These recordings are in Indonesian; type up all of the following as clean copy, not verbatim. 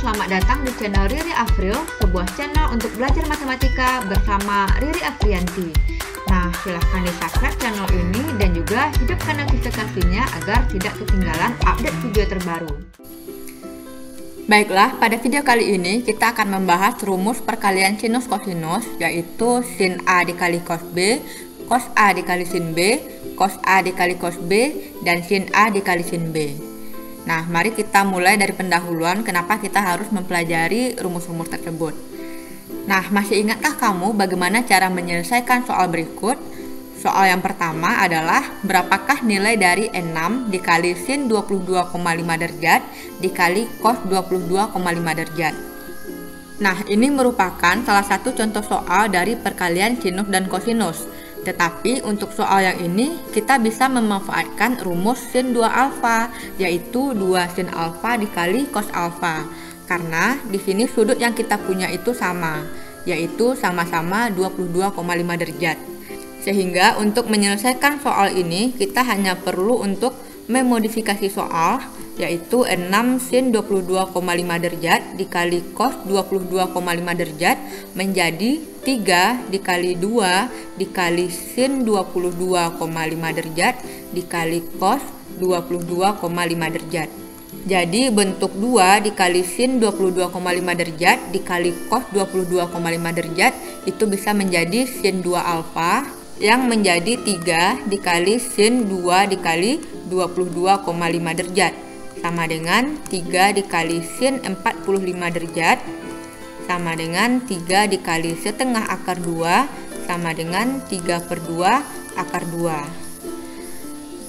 selamat datang di channel Riri Afril, sebuah channel untuk belajar matematika bersama Riri Afrianti. Nah, silahkan di-subscribe channel ini dan juga hidupkan notifikasinya agar tidak ketinggalan update video terbaru. Baiklah, pada video kali ini kita akan membahas rumus perkalian sinus kosinus, yaitu sin A dikali cos B, cos A dikali sin B, cos A dikali cos B, dan sin A dikali sin B. Nah, mari kita mulai dari pendahuluan kenapa kita harus mempelajari rumus-rumus tersebut. Nah, masih ingatkah kamu bagaimana cara menyelesaikan soal berikut? Soal yang pertama adalah berapakah nilai dari 6 dikali sin 22,5 derajat dikali cos 22,5 derajat. Nah, ini merupakan salah satu contoh soal dari perkalian sinus dan kosinus. Tetapi untuk soal yang ini kita bisa memanfaatkan rumus sin 2 alfa, yaitu 2 sin alfa dikali cos alfa. Karena di sini sudut yang kita punya itu sama, yaitu sama-sama 22,5 derajat. Sehingga untuk menyelesaikan soal ini kita hanya perlu untuk memodifikasi soal, yaitu 6 sin 22,5 derajat dikali cos 22,5 derajat menjadi 3 dikali 2 dikali sin 22,5 derajat dikali cos 22,5 derajat. Jadi bentuk 2 dikali sin 22,5 derajat dikali cos 22,5 derajat itu bisa menjadi sin 2 alfa yang menjadi 3 dikali sin 2 dikali 22,5 derajat sama dengan 3 dikali sin 45 derajat sama dengan 3 dikali setengah akar 2 sama dengan 3/2 akar 2.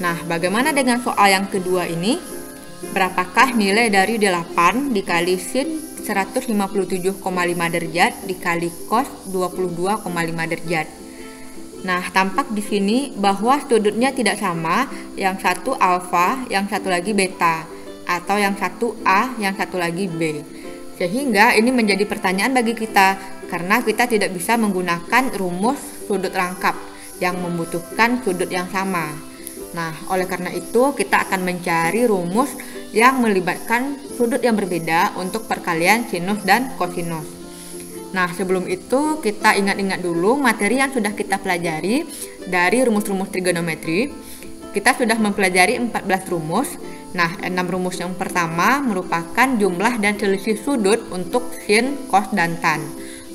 Nah, bagaimana dengan soal yang kedua ini? Berapakah nilai dari 8 dikali sin 157,5 derajat dikali cos 22,5 derajat? Nah, tampak di sini bahwa sudutnya tidak sama, yang satu alfa, yang satu lagi beta, atau yang satu A, yang satu lagi B. Sehingga ini menjadi pertanyaan bagi kita, karena kita tidak bisa menggunakan rumus sudut rangkap yang membutuhkan sudut yang sama. Nah, oleh karena itu kita akan mencari rumus yang melibatkan sudut yang berbeda untuk perkalian sinus dan kosinus. Nah, sebelum itu kita ingat-ingat dulu materi yang sudah kita pelajari dari rumus-rumus trigonometri. Kita sudah mempelajari 14 rumus. Nah, 6 rumus yang pertama merupakan jumlah dan selisih sudut untuk sin, cos, dan tan.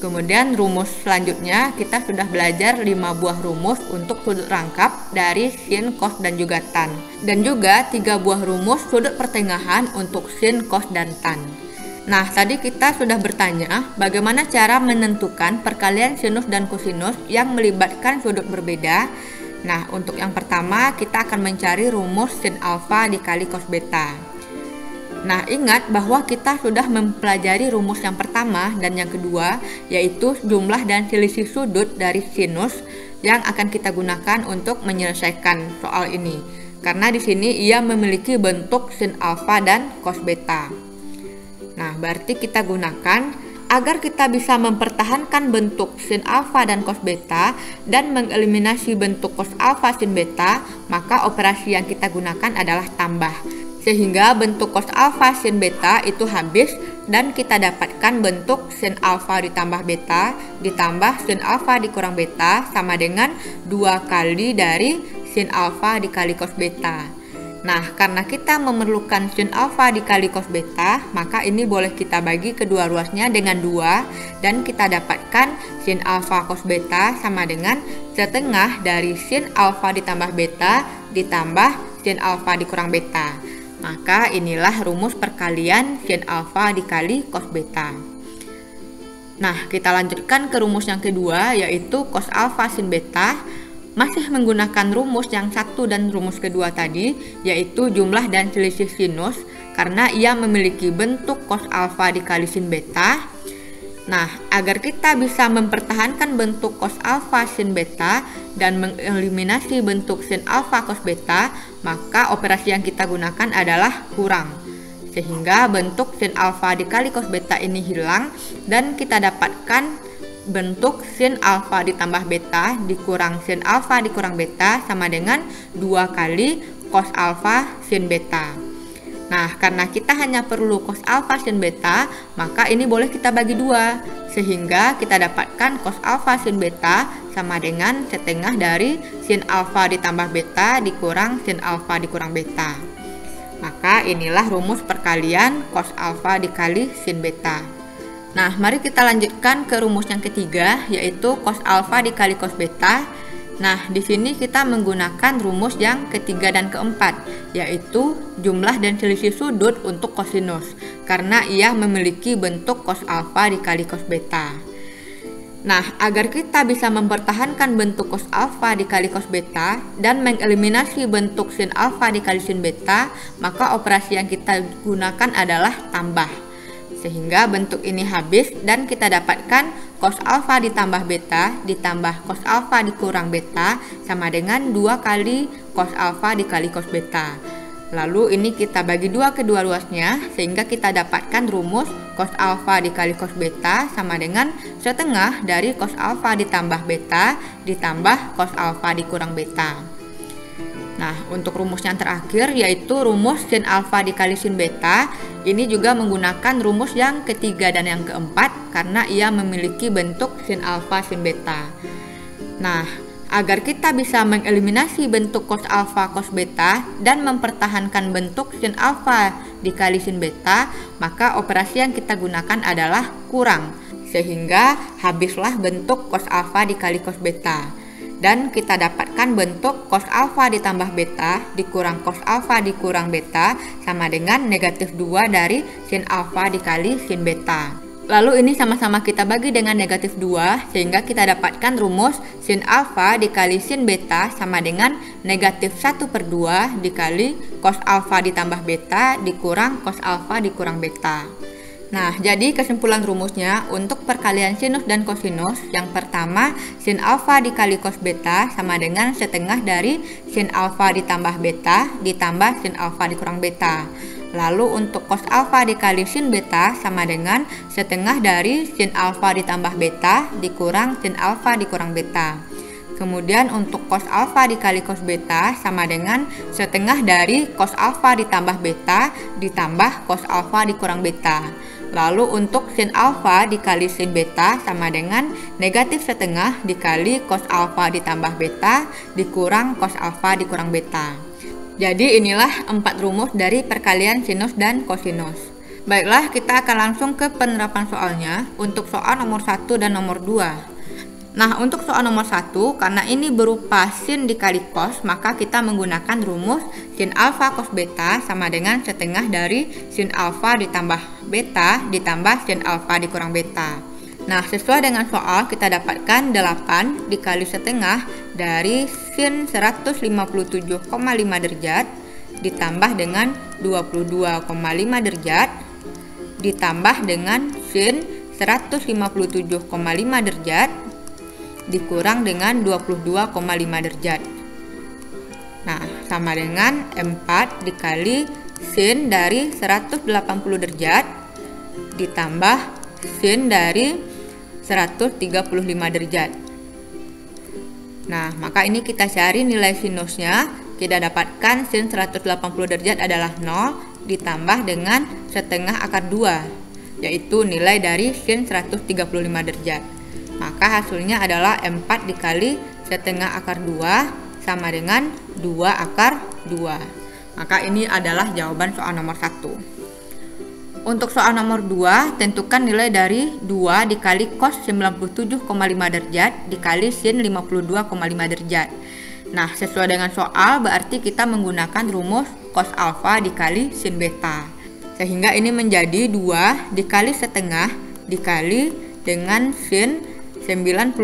Kemudian rumus selanjutnya kita sudah belajar 5 buah rumus untuk sudut rangkap dari sin, cos, dan juga tan. Dan juga 3 buah rumus sudut pertengahan untuk sin, cos, dan tan. Nah, tadi kita sudah bertanya bagaimana cara menentukan perkalian sinus dan kosinus yang melibatkan sudut berbeda. Nah, untuk yang pertama kita akan mencari rumus sin alfa dikali cos beta. Nah, ingat bahwa kita sudah mempelajari rumus yang pertama dan yang kedua, yaitu jumlah dan selisih sudut dari sinus yang akan kita gunakan untuk menyelesaikan soal ini. Karena di sini ia memiliki bentuk sin alfa dan cos beta. Nah, berarti kita gunakan agar kita bisa mempertahankan bentuk sin alfa dan cos beta dan mengeliminasi bentuk cos alfa sin beta, maka operasi yang kita gunakan adalah tambah. Sehingga bentuk cos alfa sin beta itu habis dan kita dapatkan bentuk sin alfa ditambah beta ditambah sin alfa dikurang beta sama dengan 2 kali dari sin alfa dikali cos beta. Nah, karena kita memerlukan sin alfa dikali cos beta, maka ini boleh kita bagi kedua ruasnya dengan 2 dan kita dapatkan sin alfa cos beta sama dengan setengah dari sin alfa ditambah beta ditambah sin alfa dikurang beta. Maka inilah rumus perkalian sin alfa dikali cos beta. Nah, kita lanjutkan ke rumus yang kedua, yaitu cos alfa sin beta. Masih menggunakan rumus yang satu dan rumus kedua tadi, yaitu jumlah dan selisih sinus, karena ia memiliki bentuk cos alfa dikali sin beta. Nah, agar kita bisa mempertahankan bentuk cos alfa sin beta dan mengeliminasi bentuk sin alfa cos beta, maka operasi yang kita gunakan adalah kurang. Sehingga bentuk sin alfa dikali cos beta ini hilang dan kita dapatkan bentuk sin alfa ditambah beta dikurang sin alfa dikurang beta sama dengan 2 kali cos alfa sin beta. Nah, karena kita hanya perlu cos alfa sin beta, maka ini boleh kita bagi dua. Sehingga kita dapatkan cos alfa sin beta sama dengan setengah dari sin alfa ditambah beta dikurang sin alfa dikurang beta. Maka inilah rumus perkalian cos alfa dikali sin beta. Nah, mari kita lanjutkan ke rumus yang ketiga, yaitu cos alfa dikali cos beta. Nah, di sini kita menggunakan rumus yang ketiga dan keempat, yaitu jumlah dan selisih sudut untuk kosinus, karena ia memiliki bentuk cos alfa dikali cos beta. Nah, agar kita bisa mempertahankan bentuk cos alfa dikali cos beta dan mengeliminasi bentuk sin alfa dikali sin beta, maka operasi yang kita gunakan adalah tambah. Sehingga bentuk ini habis dan kita dapatkan cos alfa ditambah beta ditambah cos alfa dikurang beta sama dengan 2 kali cos alfa dikali cos beta. Lalu ini kita bagi dua kedua luasnya sehingga kita dapatkan rumus cos alfa dikali cos beta sama dengan setengah dari cos alfa ditambah beta ditambah cos alfa dikurang beta. Nah, untuk rumus yang terakhir yaitu rumus sin alfa dikali sin beta, ini juga menggunakan rumus yang ketiga dan yang keempat karena ia memiliki bentuk sin alfa sin beta. Nah, agar kita bisa mengeliminasi bentuk cos alfa cos beta dan mempertahankan bentuk sin alfa dikali sin beta, maka operasi yang kita gunakan adalah kurang, sehingga habislah bentuk cos alfa dikali cos beta. Dan kita dapatkan bentuk cos alfa ditambah beta dikurang cos alfa dikurang beta sama dengan negatif 2 dari sin alfa dikali sin beta. Lalu ini sama-sama kita bagi dengan negatif 2 sehingga kita dapatkan rumus sin alfa dikali sin beta sama dengan negatif 1/2 dikali cos alfa ditambah beta dikurang cos alfa dikurang beta. Nah, jadi kesimpulan rumusnya untuk perkalian sinus dan kosinus, yang pertama sin alfa dikali cos beta sama dengan setengah dari sin alfa ditambah beta ditambah sin alfa dikurang beta. Lalu untuk cos alfa dikali sin beta sama dengan setengah dari sin alfa ditambah beta dikurang sin alfa dikurang beta. Kemudian untuk cos alfa dikali cos beta sama dengan setengah dari cos alfa ditambah beta ditambah cos alfa dikurang beta. Lalu untuk sin alfa dikali sin beta sama dengan negatif setengah dikali cos alfa ditambah beta dikurang cos alfa dikurang beta. Jadi inilah 4 rumus dari perkalian sinus dan kosinus. Baiklah, kita akan langsung ke penerapan soalnya untuk soal nomor 1 dan nomor 2. Nah, untuk soal nomor 1, karena ini berupa sin dikali cos, maka kita menggunakan rumus sin alfa cos beta sama dengan setengah dari sin alfa ditambah beta ditambah sin alfa dikurang beta. Nah, sesuai dengan soal kita dapatkan 8 dikali setengah dari sin 157,5 derajat ditambah dengan 22,5 derajat ditambah dengan sin 157,5 derajat dikurang dengan 22,5 derajat. Nah, sama dengan 4 dikali sin dari 180 derajat ditambah sin dari 135 derajat. Nah, maka ini kita cari nilai sinusnya. Kita dapatkan sin 180 derajat adalah 0 ditambah dengan setengah akar 2, yaitu nilai dari sin 135 derajat. Maka hasilnya adalah 4 dikali setengah akar 2 sama dengan 2 akar 2. Maka ini adalah jawaban soal nomor 1. Untuk soal nomor 2, tentukan nilai dari 2 dikali cos 97,5 derajat dikali sin 52,5 derajat. Nah, sesuai dengan soal berarti kita menggunakan rumus cos alfa dikali sin beta. Sehingga ini menjadi 2 dikali setengah dikali dengan sin 97,5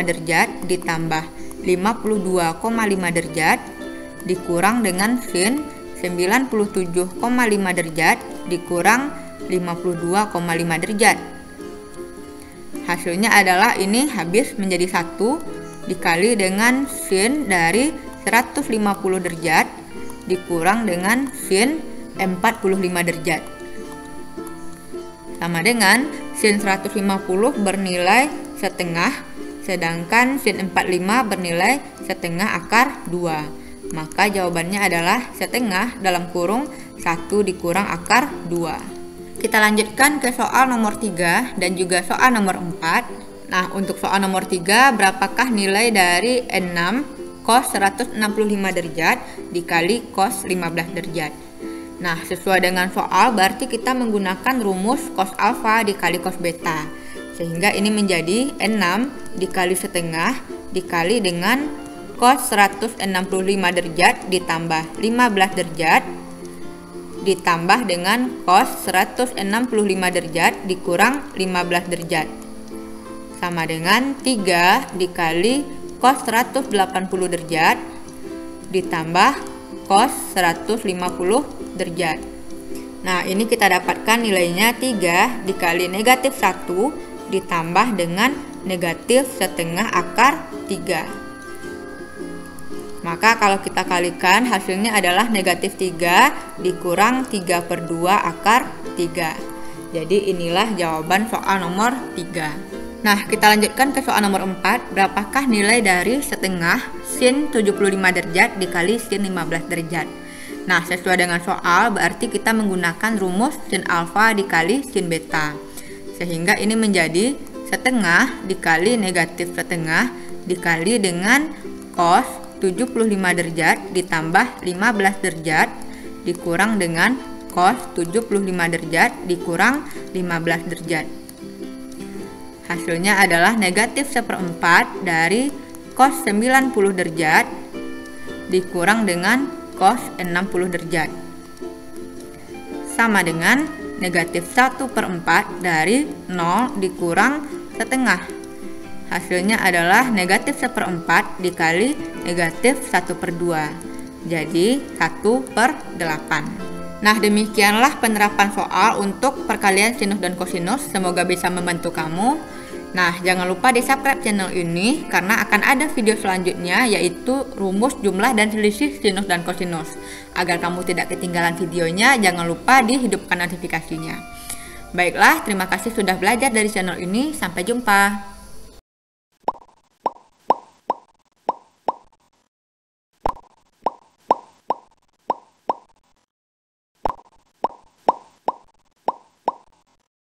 derajat ditambah 52,5 derajat dikurang dengan sin 97,5 derajat dikurang 52,5 derajat. Hasilnya adalah ini habis menjadi 1 dikali dengan sin dari 150 derajat dikurang dengan sin 45 derajat. Sama dengan sin 150 bernilai setengah, sedangkan sin 45 bernilai setengah akar 2. Maka jawabannya adalah setengah dalam kurung 1 dikurang akar 2. Kita lanjutkan ke soal nomor 3 dan juga soal nomor 4. Nah, untuk soal nomor 3, berapakah nilai dari N6 cos 165 derajat dikali cos 15 derajat? Nah, sesuai dengan soal berarti kita menggunakan rumus cos alfa dikali cos beta. Sehingga ini menjadi N6 dikali setengah dikali dengan cos 165 derajat ditambah 15 derajat ditambah dengan cos 165 derajat dikurang 15 derajat sama dengan 3 dikali cos 180 derajat ditambah cos 150 derajat. Nah, ini kita dapatkan nilainya 3 dikali negatif 1 ditambah dengan negatif setengah akar 3. Maka kalau kita kalikan hasilnya adalah negatif 3 dikurang 3/2 akar 3. Jadi inilah jawaban soal nomor 3. Nah, kita lanjutkan ke soal nomor 4. Berapakah nilai dari setengah sin 75 derajat dikali sin 15 derajat? Nah, sesuai dengan soal berarti kita menggunakan rumus sin alfa dikali sin beta. Sehingga ini menjadi setengah dikali negatif setengah dikali dengan cos 75 derajat ditambah 15 derajat dikurang dengan cos 75 derajat dikurang 15 derajat. Hasilnya adalah negatif 1/4 dari cos 90 derajat dikurang dengan cos 60 derajat. Sama dengan negatif 1/4 dari 0 dikurang setengah. Hasilnya adalah negatif 1/4 dikali negatif 1/2. Jadi 1/8. Nah, demikianlah penerapan soal untuk perkalian sinus dan kosinus. Semoga bisa membantu kamu. Nah, jangan lupa di subscribe channel ini karena akan ada video selanjutnya yaitu rumus jumlah dan selisih sinus dan kosinus. Agar kamu tidak ketinggalan videonya, jangan lupa dihidupkan notifikasinya. Baiklah, terima kasih sudah belajar dari channel ini. Sampai jumpa.